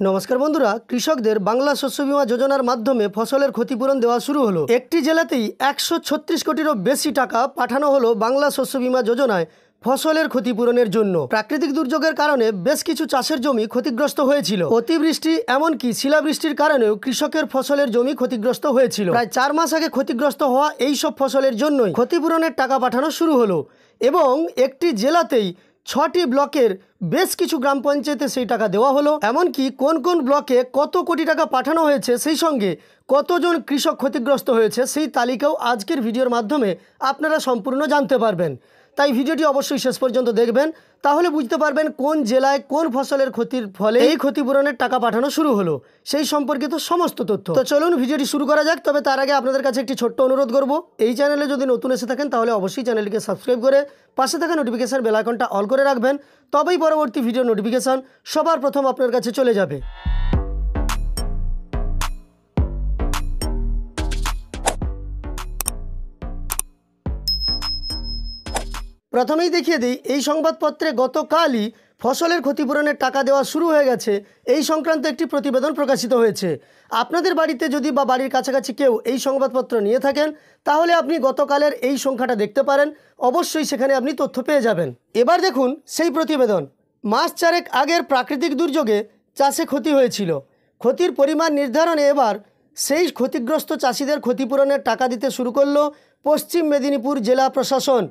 নমস্কার বন্ধুরা, কৃষকদের বাংলা শস্য বীমা যোজনার মাধ্যমে ফসলের ক্ষতিপূরণ দেওয়া শুরু হলো। একটি জেলাতেই 136 কোটিরও বেশি টাকা পাঠানো হলো বাংলা শস্য বীমা যোজনায় ফসলের ক্ষতিপূরণের জন্য। প্রাকৃতিক দুর্যোগের কারণে বেশ কিছু চাষের জমি ক্ষতিগ্রস্ত হয়েছিল। অতিবৃষ্টি এমনকি শিলাবৃষ্টির কারণেও কৃষকের ফসলের জমি ক্ষতিগ্রস্ত হয়েছিল। প্রায় 4 মাস আগে ক্ষতিগ্রস্ত হওয়া এই সব ফসলের জন্যই ক্ষতিপূরণের টাকা পাঠানো শুরু হলো এবং একটি জেলাতেই 6টি ব্লকের বেশ কিছু গ্রাম পঞ্চায়েতে সেই টাকা দেওয়া হলো। এমনকি কোন কোন ব্লকে কত কোটি টাকা পাঠানো হয়েছে, সেই সঙ্গে কতজন কৃষক ক্ষতিগ্রস্ত হয়েছে সেই তালিকাও আজকের ভিডিওর মাধ্যমে আপনারা সম্পূর্ণ জানতে পারবেন। তাই ভিডিওটি অবশ্যই শেষ পর্যন্ত দেখবেন, তাহলে বুঝতে পারবেন কোন জেলায় কোন ফসলের ক্ষতির ফলে এই ক্ষতিপূরণের টাকা পাঠানো শুরু হলো সেই সম্পর্কিত সমস্ত তথ্য। তো চলুন ভিডিওটি শুরু করা যাক। তবে তার আগে আপনাদের কাছে একটি ছোট্ট অনুরোধ করব, এই চ্যানেলে যদি নতুন এসে থাকেন তাহলে অবশ্যই চ্যানেলটিকে সাবস্ক্রাইব করে পাশে থাকা নোটিফিকেশান বেল আইকনটা অল করে রাখবেন, তবেই পরবর্তী ভিডিও নোটিফিকেশান সবার প্রথম আপনার কাছে চলে যাবে। প্রথমেই দেখিয়ে দিই, এই সংবাদপত্রে গতকালই ফসলের ক্ষতিপূরণের টাকা দেওয়া শুরু হয়ে গেছে এই সংক্রান্ত একটি প্রতিবেদন প্রকাশিত হয়েছে। আপনাদের বাড়িতে যদি বা বাড়ির কাছাকাছি কেউ এই সংবাদপত্র নিয়ে থাকেন তাহলে আপনি গতকালের এই সংখ্যাটা দেখতে পারেন, অবশ্যই সেখানে আপনি তথ্য পেয়ে যাবেন। এবার দেখুন সেই প্রতিবেদন। মাস চারেক আগের প্রাকৃতিক দুর্যোগে চাষে ক্ষতি হয়েছিল। ক্ষতির পরিমাণ নির্ধারণে এবার সেই ক্ষতিগ্রস্ত চাষিদের ক্ষতিপূরণের টাকা দিতে শুরু করলো পশ্চিম মেদিনীপুর জেলা প্রশাসন।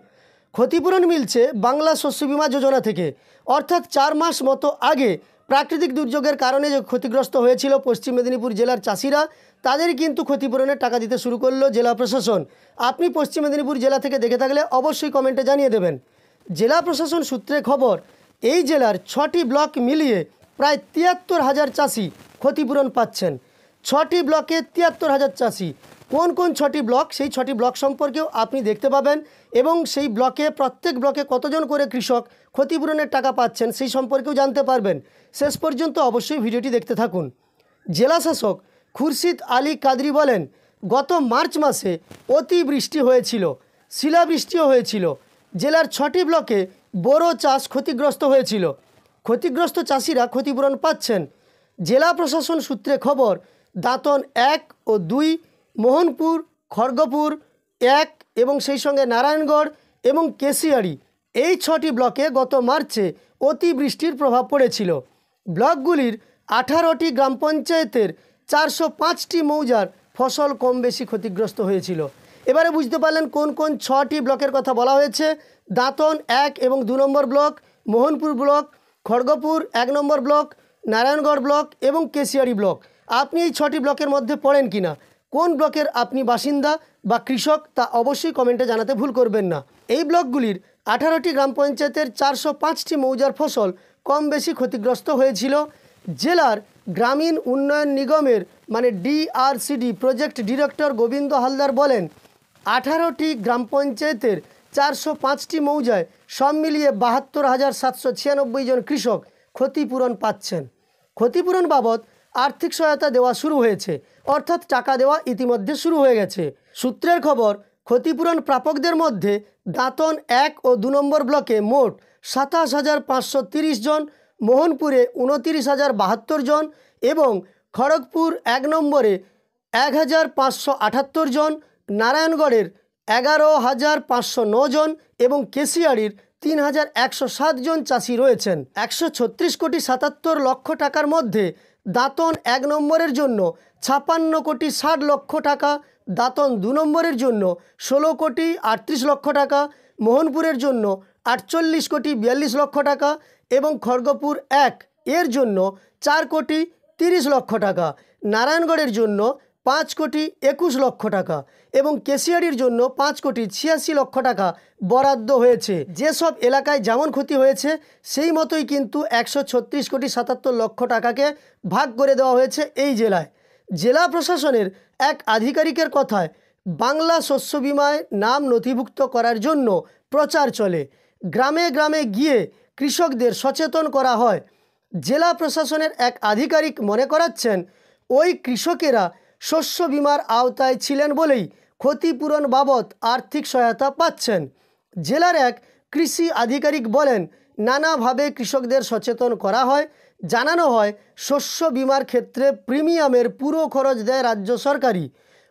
ক্ষতিপূরণ মিলছে বাংলা শস্য বীমা যোজনা থেকে, অর্থাৎ 4 মাস মতো আগে প্রাকৃতিক দুর্যোগের কারণে যে ক্ষতিগ্রস্ত হয়েছিল পশ্চিম মেদিনীপুর জেলার চাষিরা, তাদের কিন্তু ক্ষতিপূরণের টাকা দিতে শুরু করলো জেলা প্রশাসন। আপনি পশ্চিম মেদিনীপুর জেলা থেকে দেখে থাকলে অবশ্যই কমেন্টে জানিয়ে দেবেন। জেলা প্রশাসন সূত্রে খবর, এই জেলার 6টি ব্লক মিলিয়ে প্রায় 73,000 চাষি ক্ষতিপূরণ পাচ্ছেন। 6টি ব্লকে 73,000 চাষি। কোন কোন 6টি ব্লক, সেই 6টি ব্লক সম্পর্কেও আপনি দেখতে পাবেন এবং সেই ব্লকে প্রত্যেক ব্লকে কতজন করে কৃষক ক্ষতিপূরণের টাকা পাচ্ছেন সেই সম্পর্কেও জানতে পারবেন। শেষ পর্যন্ত অবশ্যই ভিডিওটি দেখতে থাকুন। জেলা শাসক খুরশিদ আলী কাদরি বলেন, গত মার্চ মাসে অতিবৃষ্টি হয়েছিল, শিলাবৃষ্টিও হয়েছিল। জেলার 6টি ব্লকে বোরো চাষ ক্ষতিগ্রস্ত হয়েছিল। ক্ষতিগ্রস্ত চাষিরা ক্ষতিপূরণ পাচ্ছেন। জেলা প্রশাসন সূত্রে খবর, দাঁতন 1 ও 2, মোহনপুর, খড়গপুর 1 এবং সেই সঙ্গে নারায়ণগড় এবং কেশিয়াড়ি, এই 6টি ব্লকে গত মার্চে অতিবৃষ্টির প্রভাব পড়েছিল। ব্লকগুলির 18টি গ্রাম পঞ্চায়েতের 405টি মৌজার ফসল কম বেশি ক্ষতিগ্রস্ত হয়েছিল। এবারে বুঝতে পারলেন কোন কোন 6টি ব্লকের কথা বলা হয়েছে। দাঁতন 1 এবং 2 নম্বর ব্লক, মোহনপুর ব্লক, খড়গপুর 1 নম্বর ব্লক, নারায়ণগড় ব্লক এবং কেশিয়াড়ি ব্লক। আপনি এই 6টি ব্লকের মধ্যে পড়েন কিনা, কোন ব্লকের আপনি বাসিন্দা বা কৃষক, তা অবশ্যই কমেন্টে জানাতে ভুল করবেন না। এই ব্লকগুলির 18টি গ্রাম পঞ্চায়েতের 405টি মৌজার ফসল কম বেশি ক্ষতিগ্রস্ত হয়েছিল। জেলার গ্রামীণ উন্নয়ন নিগমের মানে ডিআরসিডি প্রজেক্ট ডিরেক্টর গোবিন্দ হালদার বলেন, 18টি গ্রাম পঞ্চায়েতের 405টি মৌজায় সব মিলিয়ে 72,796 জন কৃষক ক্ষতিপূরণ পাচ্ছেন। ক্ষতিপূরণ বাবদ আর্থিক সহায়তা দেওয়া শুরু হয়েছে, অর্থাৎ টাকা দেওয়া ইতিমধ্যে শুরু হয়ে গেছে। সূত্রের খবর, ক্ষতিপূরণ প্রাপকদের মধ্যে দাঁতন 1 ও 2 নম্বর ব্লকে মোট 27,530 জন, মোহনপুরে 29,072 জন এবং খড়গপুর 1 নম্বরে 1,578 জন, নারায়ণগড়ের 11,509 জন এবং কেশিয়াড়ির 3,107 জন চাষি রয়েছেন। 136 কোটি 77 লক্ষ টাকার মধ্যে দাঁতন 1 নম্বরের জন্য 56 কোটি 60 লক্ষ টাকা, দাঁতন 2 নম্বরের জন্য 16 কোটি 38 লক্ষ টাকা, মোহনপুরের জন্য 48 কোটি 42 লক্ষ টাকা এবং খড়গপুর 1 এর জন্য 4 কোটি 30 লক্ষ টাকা, নারায়ণগড়ের জন্য 5 কোটি 21 লক্ষ টাকা এবং কেশিয়াড়ির জন্য 5 কোটি 86 লক্ষ টাকা বরাদ্দ হয়েছে। যেসব এলাকায় যেমন ক্ষতি হয়েছে সেই মতোই কিন্তু 136 কোটি 77 লক্ষ টাকাকে ভাগ করে দেওয়া হয়েছে এই জেলায়। জেলা প্রশাসনের এক আধিকারিকের কথায়, বাংলা শস্য বীমায় নাম নথিভুক্ত করার জন্য প্রচার চলে, গ্রামে গ্রামে গিয়ে কৃষকদের সচেতন করা হয়। জেলা প্রশাসনের এক আধিকারিক মনে করাচ্ছেন, ওই কৃষকেরা শস্য বীমার আওতায় ছিলেন বলেই ক্ষতিপূরণ বাবদ আর্থিক সহায়তা পাচ্ছেন। জেলার এক কৃষি আধিকারিক বলেন, নানাভাবে কৃষকদের সচেতন করা হয়, জানানো হয় শস্য বিমার ক্ষেত্রে প্রিমিয়ামের পুরো খরচ দেয় রাজ্য সরকারই।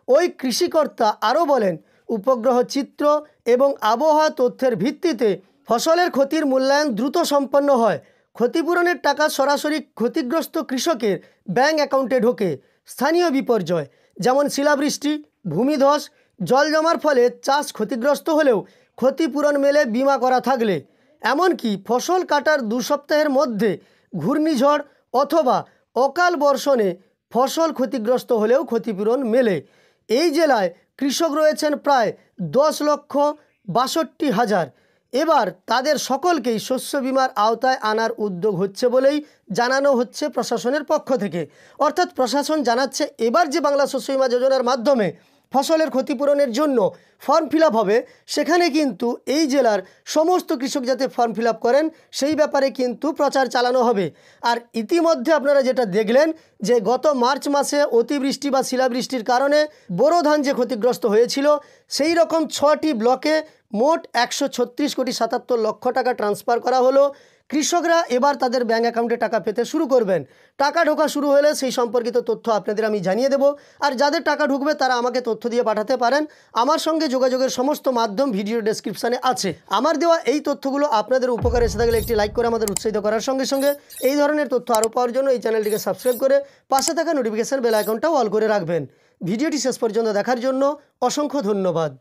ওই কৃষিকর্তা আরও বলেন, উপগ্রহ চিত্র এবং আবহাওয়া তথ্যের ভিত্তিতে ফসলের ক্ষতির মূল্যায়ন দ্রুত সম্পন্ন হয়। ক্ষতিপূরণের টাকা সরাসরি ক্ষতিগ্রস্ত কৃষকের ব্যাংক অ্যাকাউন্টে ঢোকে। স্থানীয় বিপর্যয় যেমন শিলাবৃষ্টি, ভূমিধস, জল জমার ফলে চাষ ক্ষতিগ্রস্ত হলেও ক্ষতিপূরণ মেলে বিমা করা থাকলে। এমনকি ফসল কাটার 2 সপ্তাহের মধ্যে ঘূর্ণিঝড় অথবা অকাল বর্ষণে ফসল ক্ষতিগ্রস্ত হলেও ক্ষতিপূরণ মেলে। এই জেলায় কৃষক রয়েছেন প্রায় 10,62,000। এবার তাদের সকলকেই শস্য বিমার আওতায় আনার উদ্যোগ হচ্ছে বলেই জানানো হচ্ছে প্রশাসনের পক্ষ থেকে। অর্থাৎ প্রশাসন জানাচ্ছে এবার যে বাংলা শস্য বিমা যোজনার মাধ্যমে ফসলের ক্ষতিপূরণের জন্য ফর্ম ফিল আপ হবে, সেখানে কিন্তু এই জেলার সমস্ত কৃষক যাতে ফর্ম ফিল আপ করেন সেই ব্যাপারে কিন্তু প্রচার চালানো হবে। আর ইতিমধ্যে আপনারা যেটা দেখলেন যে গত মার্চ মাসে অতিবৃষ্টি বা শিলাবৃষ্টির কারণে বোরো ধান যে ক্ষতিগ্রস্ত হয়েছিল, সেই রকম 6টি ব্লকে মোট 136,77,00,000 টাকা ট্রান্সফার করা হলো। কৃষকরা এবার তাদের ব্যাঙ্ক অ্যাকাউন্টে টাকা পেতে শুরু করবেন। টাকা ঢোকা শুরু হলে সেই সম্পর্কিত তথ্য আপনাদের আমি জানিয়ে দেব। আর যাদের টাকা ঢুকবে তারা আমাকে তথ্য দিয়ে পাঠাতে পারেন। আমার সঙ্গে যোগাযোগের সমস্ত মাধ্যম ভিডিও ডেসক্রিপশানে আছে। আমার দেওয়া এই তথ্যগুলো আপনাদের উপকারে এসে থাকলে একটি লাইক করে আমাদের উৎসাহিত করার সঙ্গে সঙ্গে এই ধরনের তথ্য আরও পাওয়ার জন্য এই চ্যানেলটিকে সাবস্ক্রাইব করে পাশে থাকা নোটিফিকেশান বেল আইকনটাও অল করে রাখবেন। ভিডিওটি শেষ পর্যন্ত দেখার জন্য অসংখ্য ধন্যবাদ।